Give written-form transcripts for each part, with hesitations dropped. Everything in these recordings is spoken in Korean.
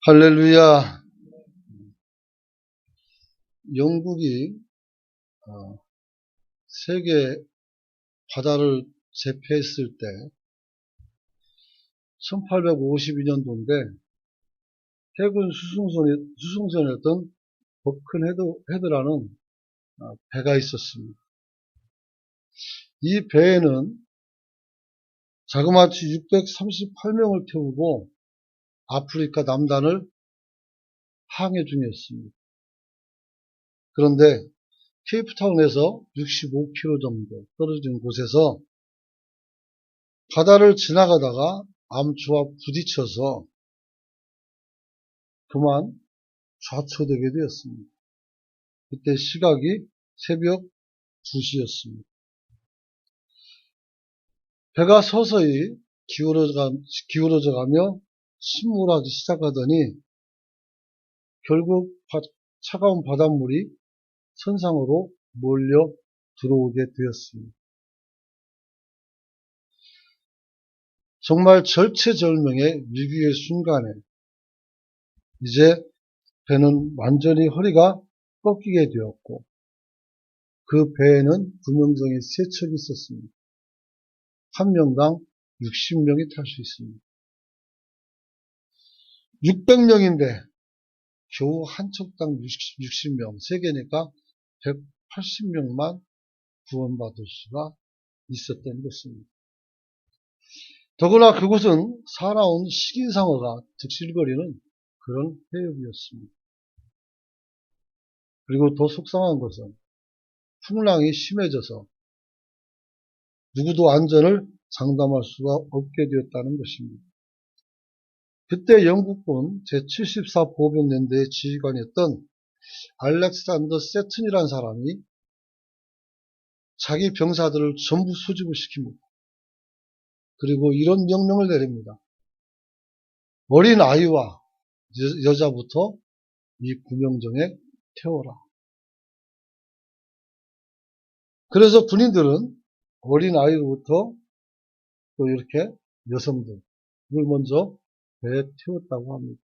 할렐루야. 영국이 세계 바다를 제패했을 때 1852년도인데 해군 수송선이었던 버큰 헤드라는 배가 있었습니다. 이 배에는 자그마치 638명을 태우고 아프리카 남단을 항해 중이었습니다. 그런데 케이프타운에서 65km 정도 떨어진 곳에서 바다를 지나가다가 암초와 부딪혀서 그만 좌초되게 되었습니다. 그때 시각이 새벽 2시였습니다. 배가 서서히 기울어져 가며 침몰하기 시작하더니 결국 차가운 바닷물이 선상으로 몰려 들어오게 되었습니다. 정말 절체절명의 위기의 순간에 이제 배는 완전히 허리가 꺾이게 되었고 그 배에는 구명정이 3척이 있었습니다. 한 명당 60명이 탈 수 있습니다. 600명인데 겨우 한 척당 60명, 3개니까 180명만 구원받을 수가 있었던 것입니다. 더구나 그곳은 살아온 식인상어가 득실거리는 그런 해역이었습니다. 그리고 더 속상한 것은 풍랑이 심해져서 누구도 안전을 장담할 수가 없게 되었다는 것입니다. 그때 영국군 제74 보병연대의 지휘관이었던 알렉산더 세튼이라는 사람이 자기 병사들을 전부 소집을 시킵니다. 그리고 이런 명령을 내립니다. 어린 아이와 여자부터 이 구명정에 태워라. 그래서 군인들은 어린 아이부터 또 이렇게 여성들 이걸 먼저 배에 태웠다고 합니다.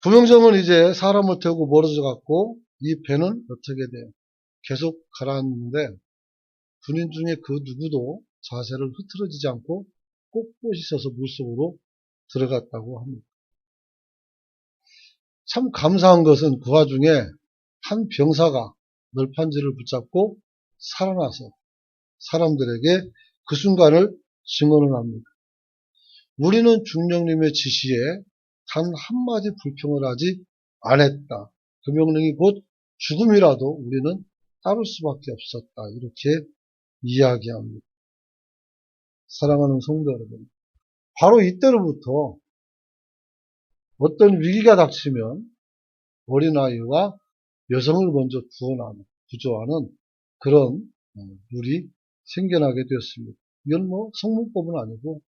구명정은 이제 사람을 태우고 멀어져 갔고 이 배는 어떻게 돼요? 계속 가라앉는데 군인 중에 그 누구도 자세를 흐트러지지 않고 꼿꼿이 서서 물속으로 들어갔다고 합니다. 참 감사한 것은 그 와중에 한 병사가 널판지를 붙잡고 살아나서 사람들에게 그 순간을 증언을 합니다. 우리는 중령님의 지시에 단 한마디 불평을 하지 않았다. 그 명령이 곧 죽음이라도 우리는 따를 수밖에 없었다. 이렇게 이야기합니다. 사랑하는 성도 여러분, 바로 이때로부터 어떤 위기가 닥치면 어린아이와 여성을 먼저 구조하는 그런 룰이 생겨나게 되었습니다. 이건 뭐 성문법은 아니고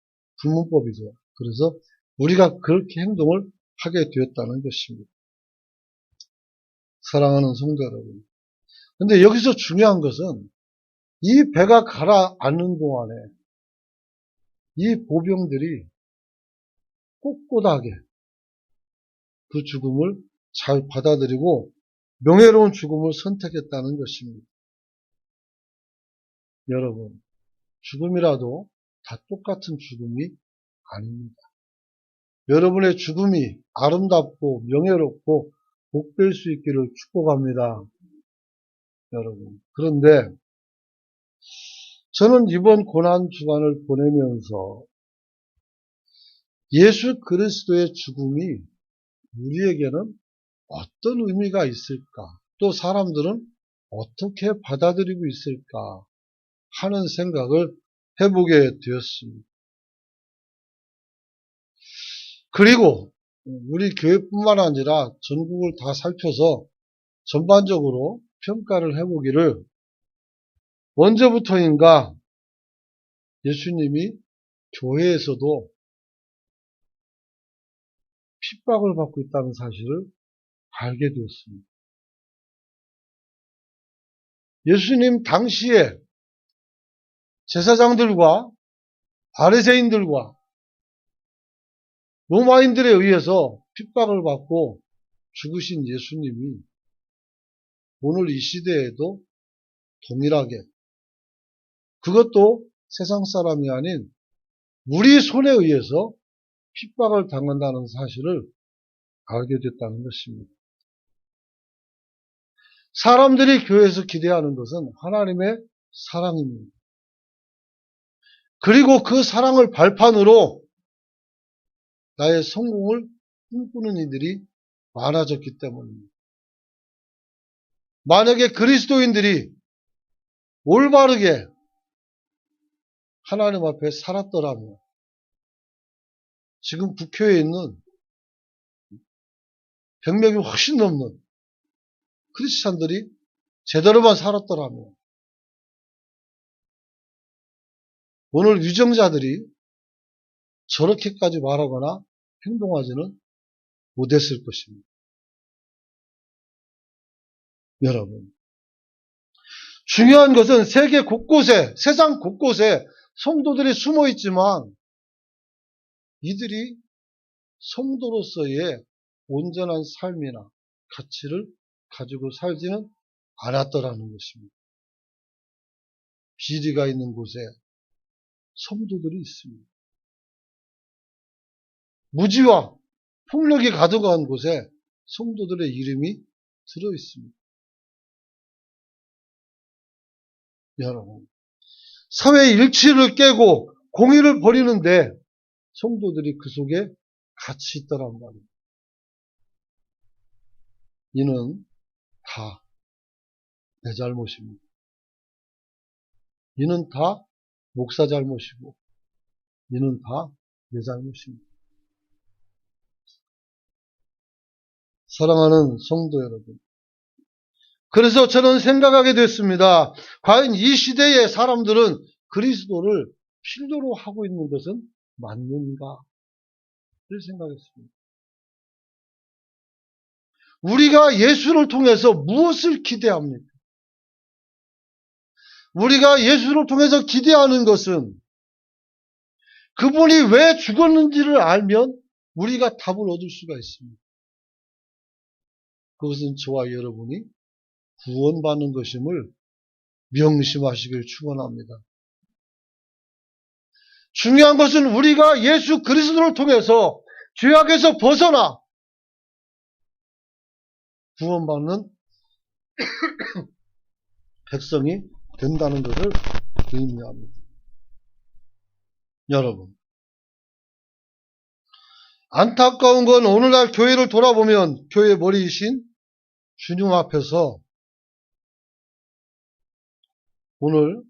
불문법이죠. 그래서 우리가 그렇게 행동을 하게 되었다는 것입니다. 사랑하는 성도 여러분. 근데 여기서 중요한 것은 이 배가 가라앉는 동안에 이 보병들이 꼿꼿하게 그 죽음을 잘 받아들이고 명예로운 죽음을 선택했다는 것입니다. 여러분, 죽음이라도 다 똑같은 죽음이 아닙니다. 여러분의 죽음이 아름답고 명예롭고 복될 수 있기를 축복합니다. 여러분. 그런데 저는 이번 고난 주간을 보내면서 예수 그리스도의 죽음이 우리에게는 어떤 의미가 있을까? 또 사람들은 어떻게 받아들이고 있을까? 하는 생각을 해보게 되었습니다. 그리고 우리 교회뿐만 아니라 전국을 다 살펴서 전반적으로 평가를 해보기를 언제부터인가 예수님이 교회에서도 핍박을 받고 있다는 사실을 알게 되었습니다. 예수님 당시에 제사장들과 바리새인들과 로마인들에 의해서 핍박을 받고 죽으신 예수님이 오늘 이 시대에도 동일하게, 그것도 세상 사람이 아닌 우리 손에 의해서 핍박을 당한다는 사실을 알게 됐다는 것입니다. 사람들이 교회에서 기대하는 것은 하나님의 사랑입니다. 그리고 그 사랑을 발판으로 나의 성공을 꿈꾸는 이들이 많아졌기 때문입니다. 만약에 그리스도인들이 올바르게 하나님 앞에 살았더라면 지금 국회에 있는 100명이 훨씬 넘는 크리스찬들이 제대로만 살았더라면 오늘 위정자들이 저렇게까지 말하거나 행동하지는 못했을 것입니다. 여러분, 중요한 것은 세계 곳곳에, 세상 곳곳에 성도들이 숨어 있지만 이들이 성도로서의 온전한 삶이나 가치를 가지고 살지는 않았더라는 것입니다. 비리가 있는 곳에 성도들이 있습니다. 무지와 폭력이 가득한 곳에 성도들의 이름이 들어 있습니다. 여러분, 사회의 일치를 깨고 공의를 버리는데 성도들이 그 속에 같이 있더란 말입니다. 이는 다 내 잘못입니다. 이는 다 목사 잘못이고 이는 다 내 잘못입니다. 사랑하는 성도 여러분, 그래서 저는 생각하게 됐습니다. 과연 이 시대의 사람들은 그리스도를 필요로 하고 있는 것은 맞는가? 를 생각했습니다. 우리가 예수를 통해서 무엇을 기대합니까? 우리가 예수를 통해서 기대하는 것은 그분이 왜 죽었는지를 알면 우리가 답을 얻을 수가 있습니다. 그것은 저와 여러분이 구원받는 것임을 명심하시길 축원합니다. 중요한 것은 우리가 예수 그리스도를 통해서 죄악에서 벗어나 구원받는 백성이 된다는 것을 의미합니다. 여러분, 안타까운 건 오늘날 교회를 돌아보면 교회 머리이신 주님 앞에서 오늘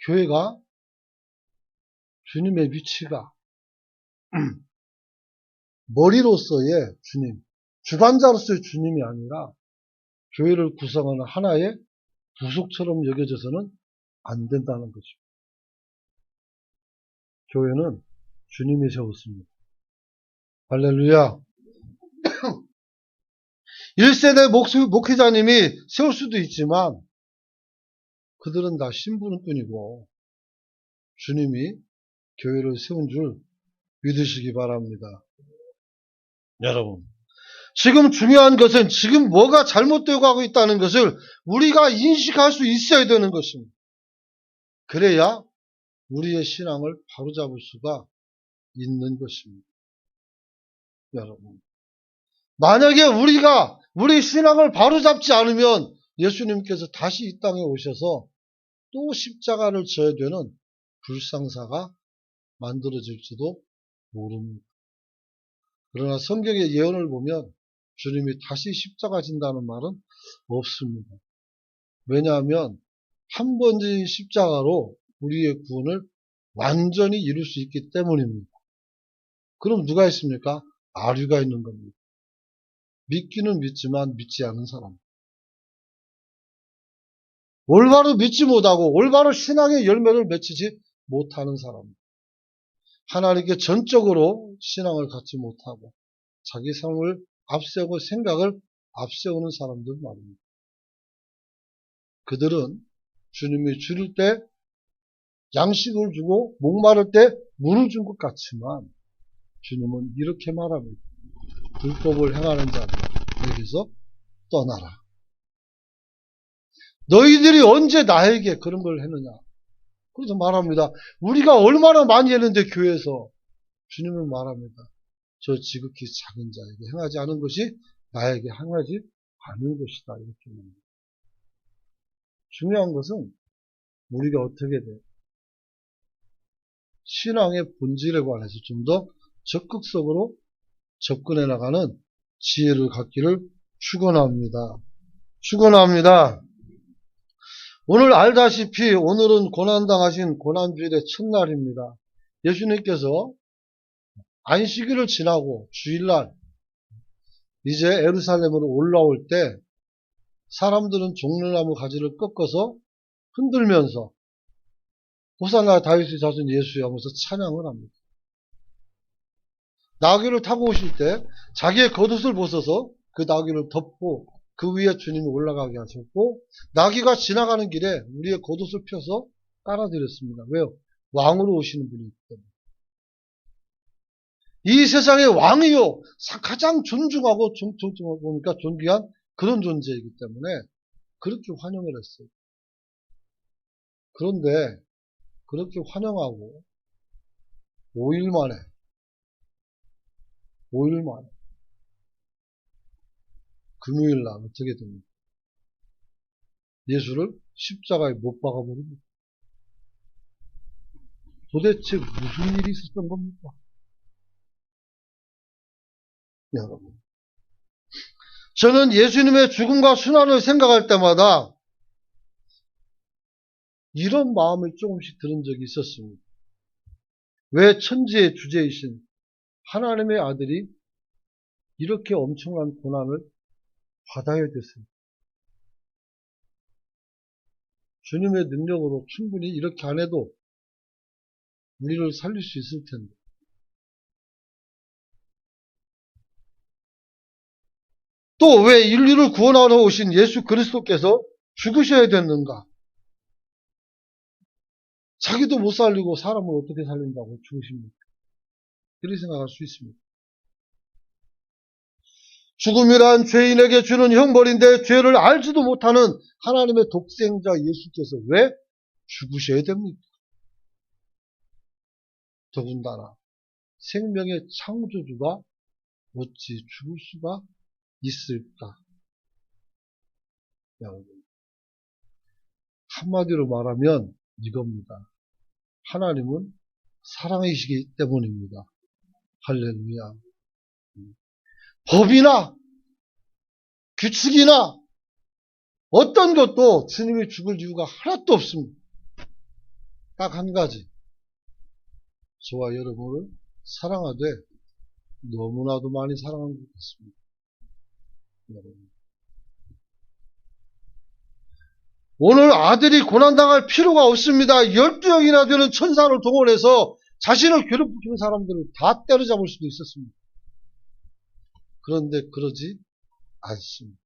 교회가 주님의 위치가 머리로서의 주님, 주관자로서의 주님이 아니라 교회를 구성하는 하나의 부속처럼 여겨져서는 안 된다는 거죠. 교회는 주님이 세웠습니다. 할렐루야. 1세대 목회자님이 세울 수도 있지만 그들은 다 신부는뿐이고 주님이 교회를 세운 줄 믿으시기 바랍니다. 여러분, 지금 중요한 것은 지금 뭐가 잘못되고 하고 있다는 것을 우리가 인식할 수 있어야 되는 것입니다. 그래야 우리의 신앙을 바로잡을 수가 있는 것입니다. 여러분, 만약에 우리가 우리 신앙을 바로잡지 않으면 예수님께서 다시 이 땅에 오셔서 또 십자가를 져야 되는 불상사가 만들어질지도 모릅니다. 그러나 성경의 예언을 보면 주님이 다시 십자가 진다는 말은 없습니다. 왜냐하면 한 번 진 십자가로 우리의 구원을 완전히 이룰 수 있기 때문입니다. 그럼 누가 있습니까? 아류가 있는 겁니다. 믿기는 믿지만 믿지 않는 사람. 올바로 믿지 못하고 올바로 신앙의 열매를 맺히지 못하는 사람. 하나님께 전적으로 신앙을 갖지 못하고 자기 삶을 앞세우고 생각을 앞세우는 사람들 말입니다. 그들은 주님이 줄일 때 양식을 주고 목마를 때 물을 준 것 같지만 주님은 이렇게 말합니다. 불법을 행하는 자들 여기서 떠나라. 너희들이 언제 나에게 그런 걸 했느냐. 그래서 말합니다. 우리가 얼마나 많이 했는데 교회에서 주님은 말합니다. 저 지극히 작은 자에게 행하지 않은 것이 나에게 행하지 않은 것이다. 이렇게 말합니다. 중요한 것은 우리가 어떻게 돼요? 신앙의 본질에 관해서 좀 더 적극적으로 접근해 나가는 지혜를 갖기를 축원합니다. 축원합니다. 오늘 알다시피 오늘은 고난당하신 고난주일의 첫날입니다. 예수님께서 안식일을 지나고 주일날 이제 예루살렘으로 올라올 때 사람들은 종려나무 가지를 꺾어서 흔들면서 호산나 다윗의 자손 예수여 하면서 찬양을 합니다. 나귀를 타고 오실 때 자기의 겉옷을 벗어서 그 나귀를 덮고 그 위에 주님이 올라가게 하셨고 나귀가 지나가는 길에 우리의 겉옷을 펴서 깔아드렸습니다. 왜요? 왕으로 오시는 분이기 때문에. 이 세상의 왕이요 가장 존중하고 보니까 존귀한 그런 존재이기 때문에 그렇게 환영을 했어요. 그런데 그렇게 환영하고 5일 만에 금요일날 어떻게 됩니까? 예수를 십자가에 못 박아버립니다. 도대체 무슨 일이 있었던 겁니까? 여러분, 저는 예수님의 죽음과 순환을 생각할 때마다 이런 마음이 조금씩 들은 적이 있었습니다. 왜 천지의 주제이신 하나님의 아들이 이렇게 엄청난 고난을 받아야 됐습니까? 주님의 능력으로 충분히 이렇게 안 해도 우리를 살릴 수 있을 텐데. 또 왜 인류를 구원하러 오신 예수 그리스도께서 죽으셔야 됐는가? 자기도 못 살리고 사람을 어떻게 살린다고 죽으십니까? 그렇게 생각할 수 있습니다. 죽음이란 죄인에게 주는 형벌인데 죄를 알지도 못하는 하나님의 독생자 예수께서 왜 죽으셔야 됩니까? 더군다나 생명의 창조주가 어찌 죽을 수가 있을까? 여러분, 한마디로 말하면 이겁니다. 하나님은 사랑이시기 때문입니다. 할렐루야. 법이나 규칙이나 어떤 것도 주님이 죽을 이유가 하나도 없습니다. 딱 한 가지. 저와 여러분을 사랑하되 너무나도 많이 사랑한 것 같습니다. 여러분. 오늘 아들이 고난당할 필요가 없습니다. 12명이나 되는 천사를 동원해서 자신을 괴롭히는 사람들을 다 때려잡을 수도 있었습니다. 그런데 그러지 않습니다.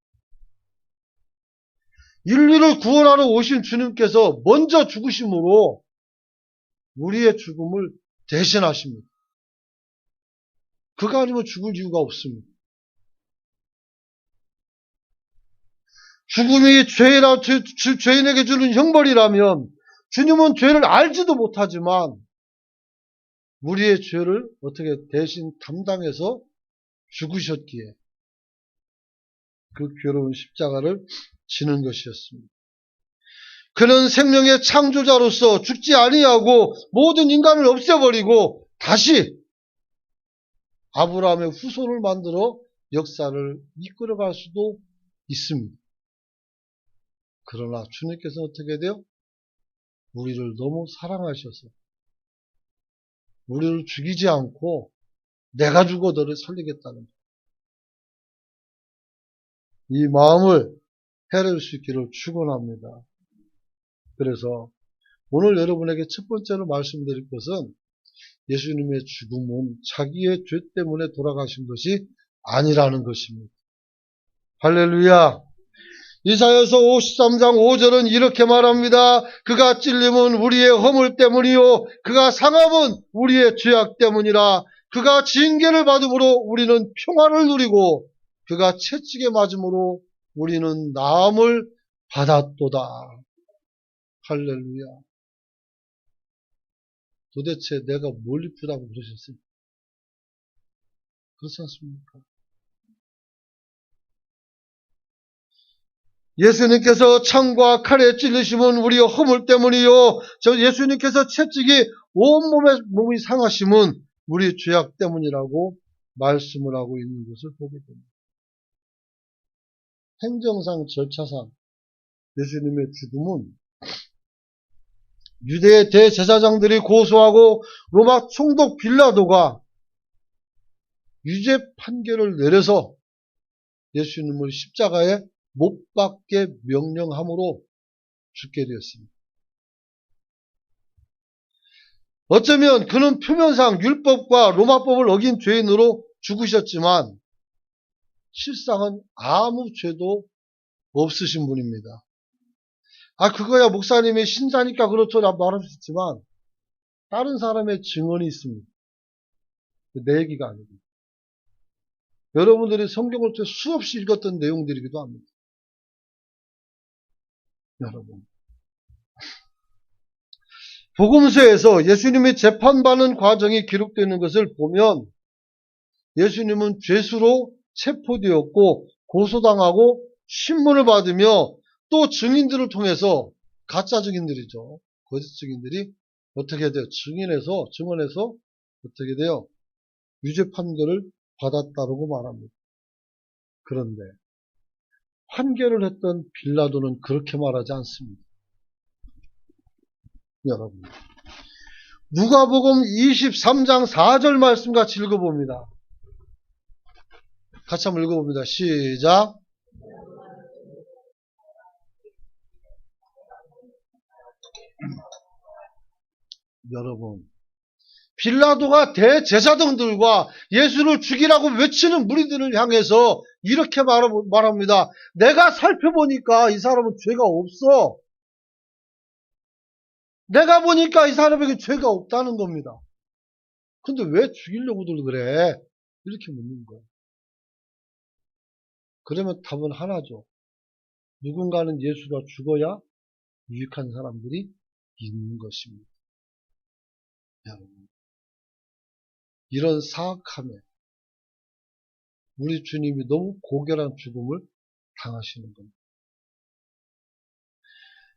인류를 구원하러 오신 주님께서 먼저 죽으심으로 우리의 죽음을 대신하십니다. 그가 아니면 죽을 이유가 없습니다. 죽음이 죄인에게 주는 형벌이라면 주님은 죄를 알지도 못하지만 우리의 죄를 어떻게 대신 담당해서 죽으셨기에 그 괴로운 십자가를 지는 것이었습니다. 그는 생명의 창조자로서 죽지 아니하고 모든 인간을 없애버리고 다시 아브라함의 후손을 만들어 역사를 이끌어갈 수도 있습니다. 그러나 주님께서 어떻게 돼요? 우리를 너무 사랑하셔서 우리를 죽이지 않고 내가 죽어 너를 살리겠다는 이 마음을 헤아릴 수 있기를 축원합니다. 그래서 오늘 여러분에게 첫 번째로 말씀드릴 것은 예수님의 죽음은 자기의 죄 때문에 돌아가신 것이 아니라는 것입니다. 할렐루야. 이사야서 53장 5절은 이렇게 말합니다. 그가 찔림은 우리의 허물 때문이요 그가 상함은 우리의 죄악 때문이라. 그가 징계를 받음으로 우리는 평화를 누리고 그가 채찍에 맞음으로 우리는 나음을 받았도다. 할렐루야. 도대체 내가 뭘 이쁘다고 그러셨어요? 그렇지 않습니까? 예수님께서 창과 칼에 찔리심은 우리의 허물 때문이요. 예수님께서 채찍이 몸이 상하심은 우리 죄악 때문이라고 말씀을 하고 있는 것을 보게 됩니다. 행정상 절차상 예수님의 죽음은 유대의 대제사장들이 고소하고 로마 총독 빌라도가 유죄 판결을 내려서 예수님을 십자가에 못 박게 명령함으로 죽게 되었습니다. 어쩌면 그는 표면상 율법과 로마법을 어긴 죄인으로 죽으셨지만 실상은 아무 죄도 없으신 분입니다. 그거야 목사님이 신자니까 그렇죠 라고 말할 수 있지만 다른 사람의 증언이 있습니다. 내 얘기가 아니고 여러분들이 성경을 통해 수없이 읽었던 내용들이기도 합니다. 여러분, 복음서에서 예수님이 재판받는 과정이 기록되는 것을 보면 예수님은 죄수로 체포되었고 고소당하고 신문을 받으며 또 증인들을 통해서 가짜 증인들이죠. 거짓 증인들이 어떻게 돼요? 증언해서 어떻게 돼요? 유죄 판결을 받았다고 말합니다. 그런데 판결을 했던 빌라도는 그렇게 말하지 않습니다. 여러분, 누가복음 23장 4절 말씀 같이 읽어봅니다. 같이 한번 읽어봅니다. 시작. 여러분, 빌라도가 대제사장들과 예수를 죽이라고 외치는 무리들을 향해서 이렇게 말합니다. 내가 살펴보니까 이 사람은 죄가 없어. 내가 보니까 이 사람에게 죄가 없다는 겁니다. 근데 왜 죽이려고들 그래? 이렇게 묻는 거예요. 그러면 답은 하나죠. 누군가는 예수가 죽어야 유익한 사람들이 있는 것입니다. 여러분, 이런 사악함에 우리 주님이 너무 고결한 죽음을 당하시는 겁니다.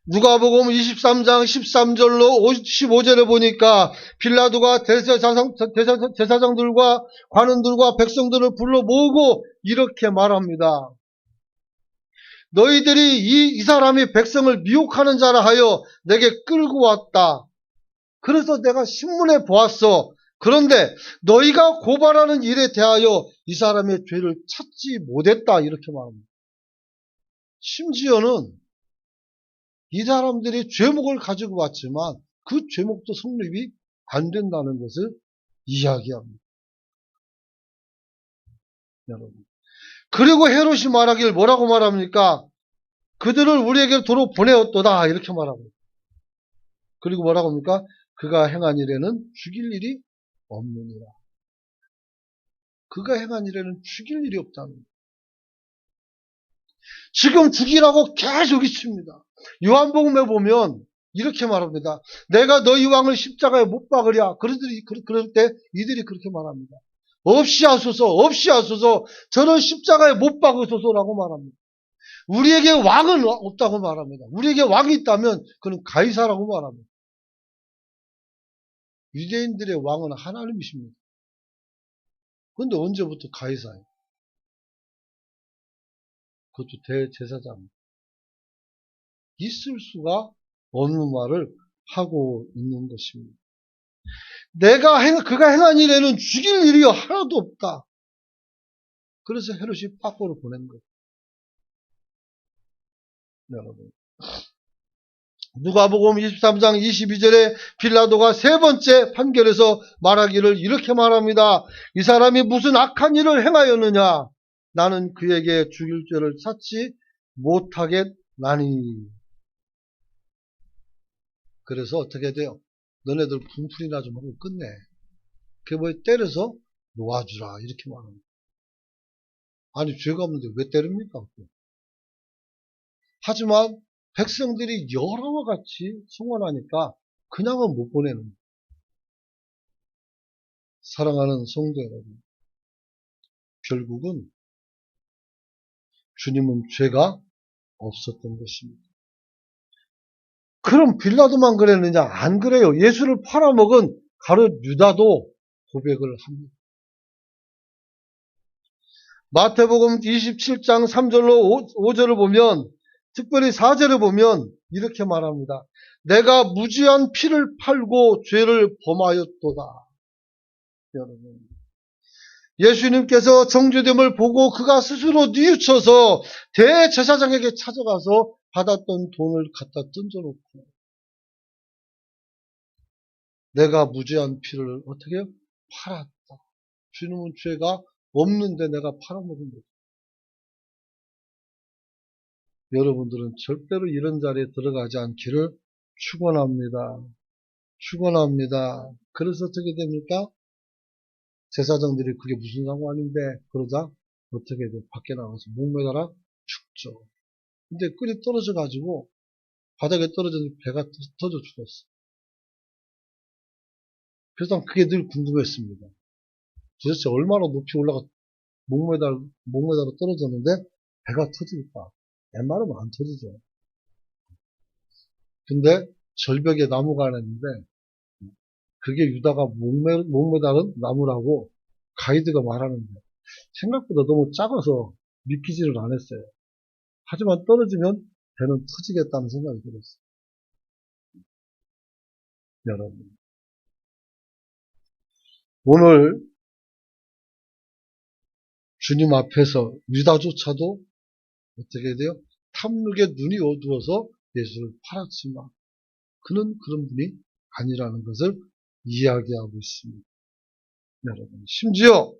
누가복음 23장 13절로 15절에 보니까 빌라도가 대제사장들과 관원들과 백성들을 불러 모으고 이렇게 말합니다. 너희들이 이 사람이 백성을 미혹하는 자라 하여 내게 끌고 왔다. 그래서 내가 신문에 보았어. 그런데 너희가 고발하는 일에 대하여 이 사람의 죄를 찾지 못했다. 이렇게 말합니다. 심지어는 이 사람들이 죄목을 가지고 왔지만 그 죄목도 성립이 안 된다는 것을 이야기합니다. 여러분. 그리고 헤롯이 말하길 뭐라고 말합니까? 그들을 우리에게 도로 보내었도다. 이렇게 말합니다. 그리고 뭐라고 합니까? 그가 행한 일에는 죽일 일이 없느니라. 그가 행한 일에는 죽일 일이 없다는 거예요. 지금 죽이라고 계속 있습니다. 요한복음에 보면 이렇게 말합니다. 내가 너희 왕을 십자가에 못 박으랴. 그럴 때 이들이 그렇게 말합니다. 없이 하소서. 저는 십자가에 못 박으소서라고 말합니다. 우리에게 왕은 없다고 말합니다. 우리에게 왕이 있다면 그는 가이사라고 말합니다. 유대인들의 왕은 하나님이십니다. 그런데 언제부터 가이사예요? 그것도 대제사장. 있을 수가 없는 말을 하고 있는 것입니다. 그가 행한 일에는 죽일 일이 하나도 없다. 그래서 헤롯이 밖으로 보낸 거예요. 여러분. 누가복음 23장 22절에 빌라도가 세 번째 판결에서 말하기를 이렇게 말합니다. 이 사람이 무슨 악한 일을 행하였느냐? 나는 그에게 죽일 죄를 찾지 못하겠나니. 그래서 어떻게 돼요? 너네들 분풀이나 좀 하고 끝내. 그게 뭐 때려서 놓아주라 이렇게 말합니다. 아니 죄가 없는데 왜 때립니까? 하지만 백성들이 여러와 같이 송원하니까 그냥은 못 보내는 거예요. 사랑하는 성도 여러분, 결국은 주님은 죄가 없었던 것입니다. 그럼 빌라도만 그랬느냐? 안 그래요. 예수를 팔아먹은 가룟 유다도 고백을 합니다. 마태복음 27장 3절로 5절을 보면, 특별히 4절을 보면 이렇게 말합니다. 내가 무지한 피를 팔고 죄를 범하였도다. 여러분, 예수님께서 정죄됨을 보고 그가 스스로 뉘우쳐서 대제사장에게 찾아가서 받았던 돈을 갖다 던져놓고 내가 무죄한 피를 어떻게 해요? 팔았다. 주님은 죄가 없는데 내가 팔아먹은 거죠. 여러분들은 절대로 이런 자리에 들어가지 않기를 축원합니다. 축원합니다. 그래서 어떻게 됩니까? 제사장들이 그게 무슨 상관인데 그러자 어떻게 돼? 밖에 나가서 목매달아 죽죠. 근데 끈이 떨어져 가지고 바닥에 떨어져서 배가 터져 죽었어. 그래서 그게 늘 궁금했습니다. 도대체 얼마나 높이 올라가 목매달아 떨어졌는데 배가 터질까? 웬만하면 안 터지죠. 근데 절벽에 나무가 하나 있는데 그게 유다가 목매달은 나무라고 가이드가 말하는데 생각보다 너무 작아서 믿기지를 않았어요. 하지만 떨어지면 배는 터지겠다는 생각이 들었어요. 여러분, 오늘 주님 앞에서 유다조차도 어떻게 돼요? 탐욕에 눈이 어두워서 예수를 팔았지만 그는 그런 분이 아니라는 것을 이야기하고 있습니다. 여러분, 심지어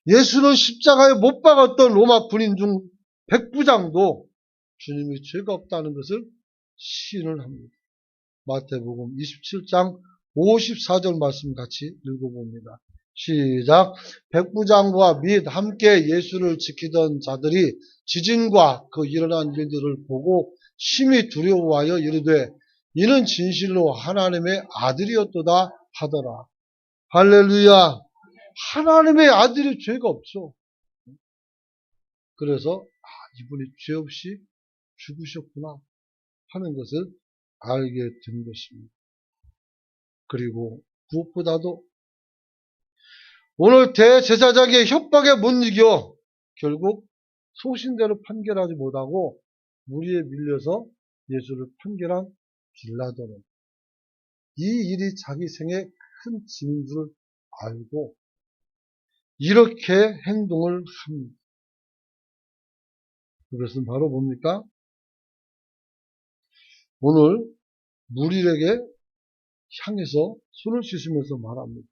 예수는 십자가에 못 박았던 로마 군인 중 백부장도 주님이 죄가 없다는 것을 시인을 합니다. 마태복음 27장 54절 말씀 같이 읽어봅니다. 시작. 백부장과 및 함께 예수를 지키던 자들이 지진과 그 일어난 일들을 보고 심히 두려워하여 이르되 이는 진실로 하나님의 아들이었도다 하더라. 할렐루야. 하나님의 아들이 죄가 없어. 그래서 이분이 죄 없이 죽으셨구나 하는 것을 알게 된 것입니다. 그리고 무엇보다도 오늘 대제사장의 협박에 못 이겨 결국 소신대로 판결하지 못하고 무리에 밀려서 예수를 판결한 빌라도는 이 일이 자기 생에 큰 짐인 줄 알고 이렇게 행동을 합니다. 그것은 바로 뭡니까? 오늘 무리에게 향해서 손을 씻으면서 말합니다.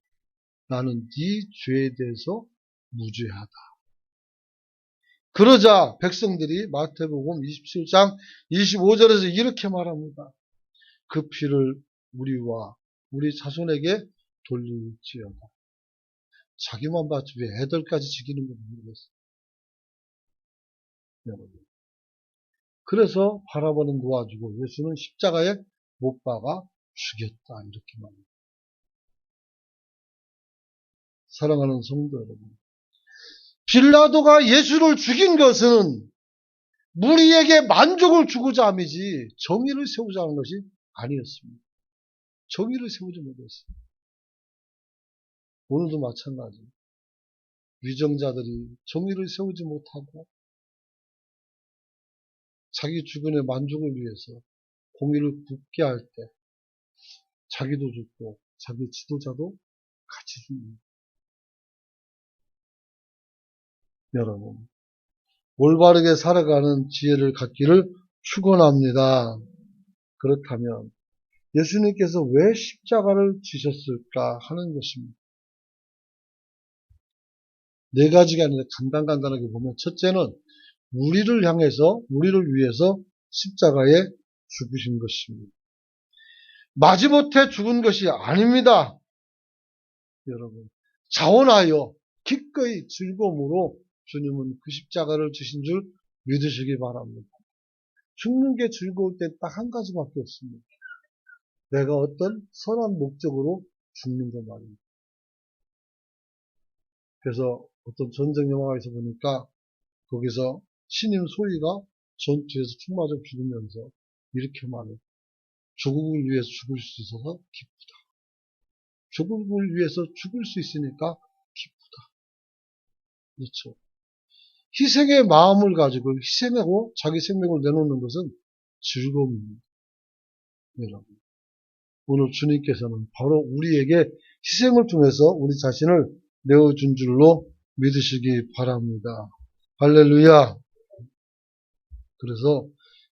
나는 네 죄에 대해서 무죄하다. 그러자 백성들이 마태복음 27장 25절에서 이렇게 말합니다. 그 피를 우리와 우리 자손에게 돌릴지어다. 자기만 받지 왜 애들까지 지키는 걸 모르겠어요. 여러분. 그래서 바라보는 놓아주고 예수는 십자가에 못 박아 죽였다. 이렇게 말합니다. 사랑하는 성도 여러분. 빌라도가 예수를 죽인 것은 무리에게 만족을 주고자 함이지 정의를 세우자 하는 것이 아니었습니다. 정의를 세우지 못했어요. 오늘도 마찬가지. 위정자들이 정의를 세우지 못하고 자기 주변의 만족을 위해서 공의를 굳게 할 때 자기도 죽고 자기 지도자도 같이 죽습니다. 여러분, 올바르게 살아가는 지혜를 갖기를 축원합니다. 그렇다면 예수님께서 왜 십자가를 지셨을까 하는 것입니다. 네 가지가 아니라 간단하게 보면 첫째는 우리를 향해서 우리를 위해서 십자가에 죽으신 것입니다. 마지못해 죽은 것이 아닙니다. 여러분, 자원하여 기꺼이 즐거움으로 주님은 그 십자가를 주신 줄 믿으시기 바랍니다. 죽는 게 즐거울 때 딱 한 가지밖에 없습니다. 내가 어떤 선한 목적으로 죽는 것 말입니다. 그래서 어떤 전쟁 영화에서 보니까 거기서 신임 소위가 전투에서 총 맞아 죽으면서 이렇게 말해요. 조국을 위해서 죽을 수 있어서 기쁘다. 조국을 위해서 죽을 수 있으니까 기쁘다. 그렇죠. 희생의 마음을 가지고 희생하고 자기 생명을 내놓는 것은 즐거움입니다. 여러분. 오늘 주님께서는 바로 우리에게 희생을 통해서 우리 자신을 내어준 줄로 믿으시기 바랍니다. 할렐루야. 그래서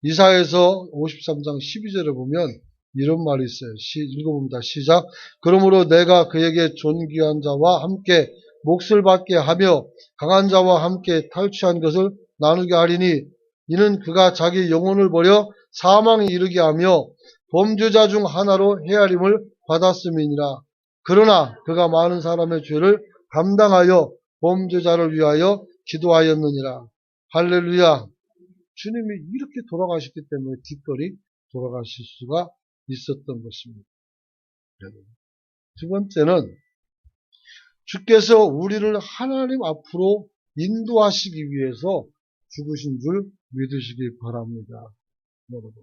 이사야서 53장 12절에 보면 이런 말이 있어요. 읽어봅니다. 시작. 그러므로 내가 그에게 존귀한 자와 함께 몫을 받게 하며 강한 자와 함께 탈취한 것을 나누게 하리니 이는 그가 자기 영혼을 버려 사망에 이르게 하며 범죄자 중 하나로 헤아림을 받았음이니라. 그러나 그가 많은 사람의 죄를 감당하여 범죄자를 위하여 기도하였느니라. 할렐루야. 주님이 이렇게 돌아가셨기 때문에 기꺼이 돌아가실 수가 있었던 것입니다. 두 번째는 주께서 우리를 하나님 앞으로 인도하시기 위해서 죽으신 줄 믿으시기 바랍니다. 여러분.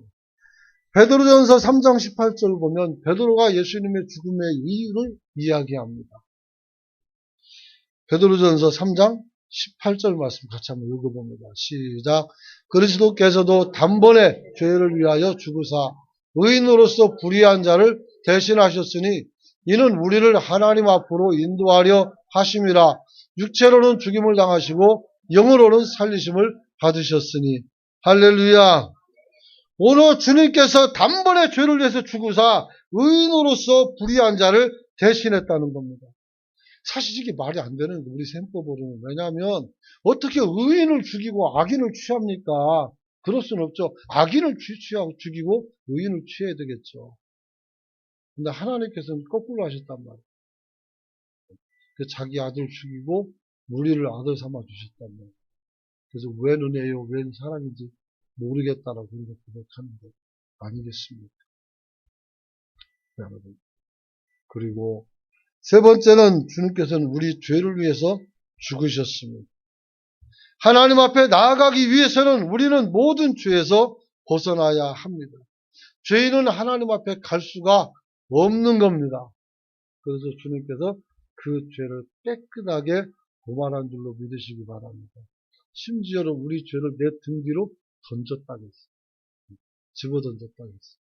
베드로전서 3장 18절 보면 베드로가 예수님의 죽음의 이유를 이야기합니다. 베드로전서 3장 18절 말씀 같이 한번 읽어봅니다. 시작. 그리스도께서도 단번에 죄를 위하여 죽으사 의인으로서 불의한 자를 대신하셨으니 이는 우리를 하나님 앞으로 인도하려 하심이라. 육체로는 죽임을 당하시고 영으로는 살리심을 받으셨으니. 할렐루야. 오늘 주님께서 단번에 죄를 위해서 죽으사 의인으로서 불의한 자를 대신했다는 겁니다. 사실 이게 말이 안 되는 거예요. 우리 셈법으로는. 왜냐하면 어떻게 의인을 죽이고 악인을 취합니까? 그럴 수는 없죠. 악인을 취하고 죽이고 의인을 취해야 되겠죠. 근데 하나님께서는 거꾸로 하셨단 말이에요. 자기 아들 죽이고 우리를 아들 삼아 주셨단 말이에요. 그래서 웬 은혜요, 웬 사랑인지 모르겠다라고 우리가 고백하는 것 아니겠습니까? 여러분. 그리고 세 번째는 주님께서는 우리 죄를 위해서 죽으셨습니다. 하나님 앞에 나아가기 위해서는 우리는 모든 죄에서 벗어나야 합니다. 죄인은 하나님 앞에 갈 수가 없는 겁니다. 그래서 주님께서 그 죄를 깨끗하게 고발한 줄로 믿으시기 바랍니다. 심지어는 우리 죄를 내 등 뒤로 던졌다고 했어요. 집어던졌다고 했어요.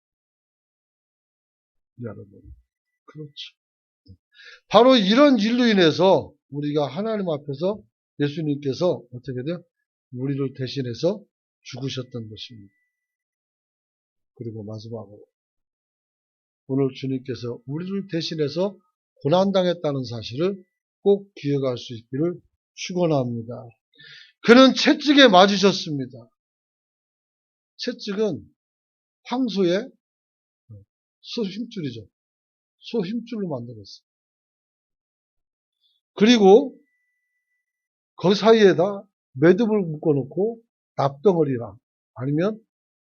여러분. 그렇죠. 바로 이런 일로 인해서 우리가 하나님 앞에서 예수님께서 어떻게 돼요? 우리를 대신해서 죽으셨던 것입니다. 그리고 마지막으로 오늘 주님께서 우리를 대신해서 고난당했다는 사실을 꼭 기억할 수 있기를 축원합니다. 그는 채찍에 맞으셨습니다. 채찍은 황소의 소 힘줄이죠. 소 힘줄로 만들었어요. 그리고 그 사이에다 매듭을 묶어놓고 납덩어리랑 아니면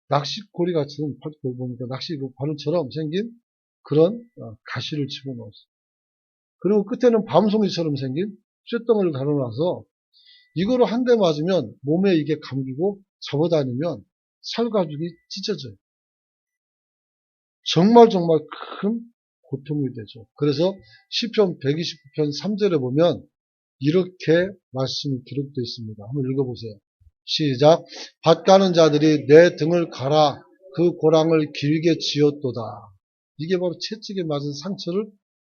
낚시고리 같은 보니까 낚시 바늘처럼 생긴 그런 가시를 집어넣었어요. 그리고 끝에는 밤송이처럼 생긴 쇳덩어리를 달아놔서 이거로 한 대 맞으면 몸에 이게 감기고 잡아다니면 살가죽이 찢어져요. 정말 큰 고통이 되죠. 그래서 시편 129편 3절에 보면 이렇게 말씀이 기록되어 있습니다. 한번 읽어보세요. 시작. 밭 가는 자들이 내 등을 갈아 그 고랑을 길게 지었도다. 이게 바로 채찍에 맞은 상처를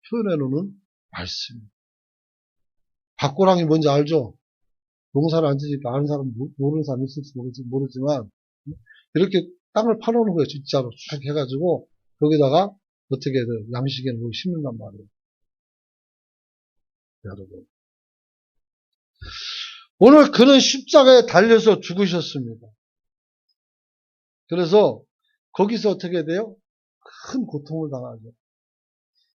표현해 놓는 말씀입니다. 밭고랑이 뭔지 알죠? 농사를 안 지니까 아는 사람, 모르는 사람 있을지 모르지만 이렇게 땅을 파놓는 거예요. 진짜로 쭉 해가지고 거기다가 어떻게든 양식에는 뭐 심는단 말이에요. 여러분. 오늘 그는 십자가에 달려서 죽으셨습니다. 그래서 거기서 어떻게 돼요? 큰 고통을 당하죠.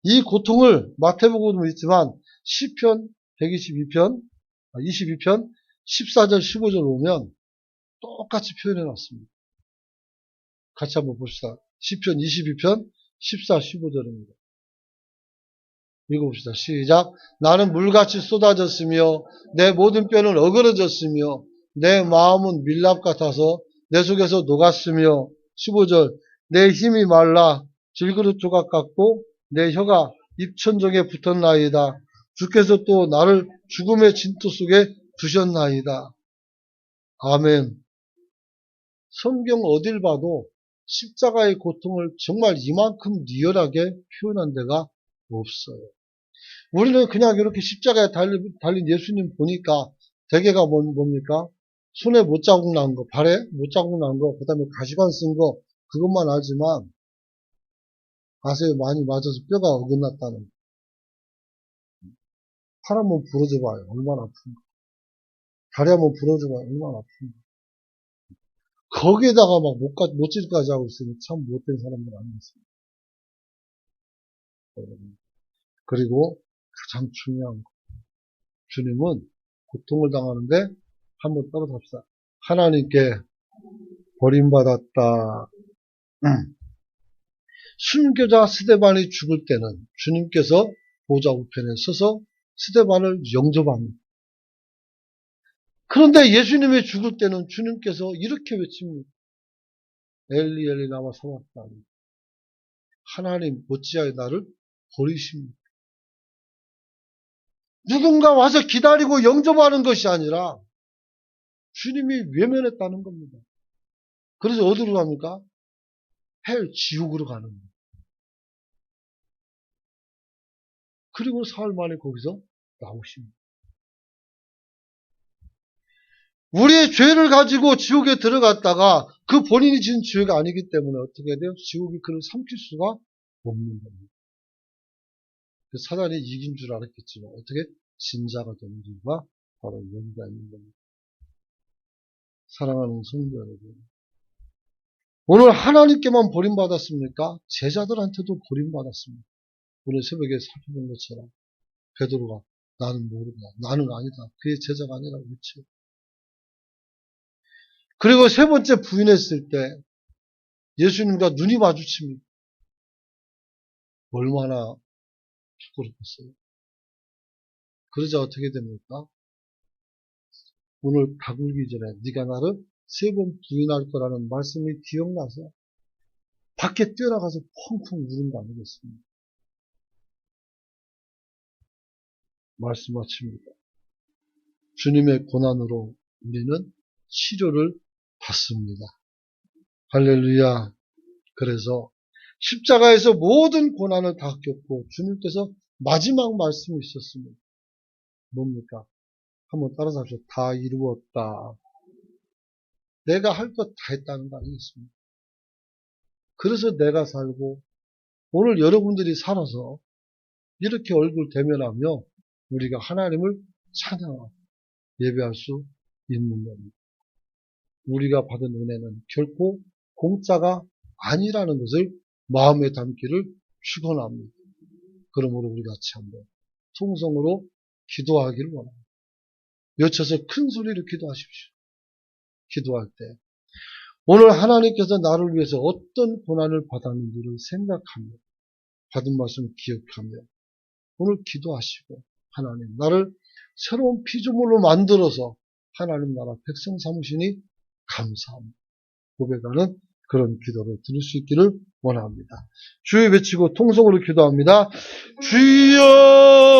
이 고통을 마태복음도 있지만 시편 122편, 22편 14절 15절 보면 똑같이 표현해 놨습니다. 같이 한번 봅시다. 시편 22편 14, 15절입니다. 읽어봅시다. 시작. 나는 물같이 쏟아졌으며 내 모든 뼈는 어그러졌으며 내 마음은 밀랍 같아서 내 속에서 녹았으며 15절 내 힘이 말라 질그릇 조각 같고 내 혀가 입천정에 붙었나이다. 주께서 또 나를 죽음의 진토 속에 두셨나이다. 아멘. 성경 어딜 봐도 십자가의 고통을 정말 이만큼 리얼하게 표현한 데가 없어요. 우리는 그냥 이렇게 십자가에 달린 예수님 보니까 대개가 뭡니까? 손에 못자국 난 거, 발에 못자국 난 거, 그 다음에 가시관 쓴 거, 그것만 알지만, 아세요? 많이 맞아서 뼈가 어긋났다는 거. 팔 한번 부러져 봐요. 얼마나 아픈가. 다리 한번 부러져 봐요. 얼마나 아픈가. 거기에다가 막 못질까지 하고 있으니 참 못된 사람들 아니겠습니까? 그리고 가장 중요한 거. 주님은 고통을 당하는데 한번 따라삽시다. 하나님께 버림받았다. 순교자 스데반이 죽을 때는 주님께서 보좌 우편에 서서 스데반을 영접합니다. 그런데 예수님이 죽을 때는 주님께서 이렇게 외칩니다. 엘리 엘리 라마 사박다니. 하나님 어찌하여 나를 버리십니까? 누군가 와서 기다리고 영접하는 것이 아니라 주님이 외면했다는 겁니다. 그래서 어디로 갑니까? 헬, 지옥으로 가는 거예요. 그리고 사흘 만에 거기서 나오십니다. 우리의 죄를 가지고 지옥에 들어갔다가 그 본인이 지은 죄가 아니기 때문에 어떻게 돼요? 지옥이 그를 삼킬 수가 없는 겁니다. 사단이 이긴 줄 알았겠지만 어떻게 진자가 되는 이유가 바로 여기가 있는 겁니다. 사랑하는 성도 여러분, 오늘 하나님께만 버림받았습니까? 제자들한테도 버림받았습니다. 오늘 새벽에 살펴본 것처럼 베드로가 나는 모른다, 나는 아니다, 그의 제자가 아니라 그렇지. 그리고 세 번째 부인했을 때 예수님과 눈이 마주칩니다. 얼마나 부끄럽겠어요. 그러자 어떻게 됩니까? 오늘 닭 울기 전에 네가 나를 세 번 부인할 거라는 말씀이 기억나서 밖에 뛰어나가서 펑펑 우는 거 아니겠습니까? 말씀하십니다. 주님의 고난으로 우리는 치료를 받습니다. 할렐루야. 그래서 십자가에서 모든 고난을 다 겪고 주님께서 마지막 말씀이 있었습니다. 뭡니까? 한번 따라서 합시다. 다 이루었다. 내가 할 것 다 했다는 거 아니겠습니까? 그래서 내가 살고 오늘 여러분들이 살아서 이렇게 얼굴 대면하며 우리가 하나님을 찬양하고 예배할 수 있는 겁니다. 우리가 받은 은혜는 결코 공짜가 아니라는 것을 마음에 담기를 축원합니다. 그러므로 우리 같이 한번 통성으로 기도하기를 원합니다. 외쳐서 큰 소리로 기도하십시오. 기도할 때 오늘 하나님께서 나를 위해서 어떤 고난을 받았는지를 생각하며 받은 말씀을 기억하며 오늘 기도하시고 하나님 나를 새로운 피조물로 만들어서 하나님 나라 백성 삼으시니 감사합니다. 고백하는 그런 기도를 드릴 수 있기를 원합니다. 주여 외치고 통성으로 기도합니다. 주여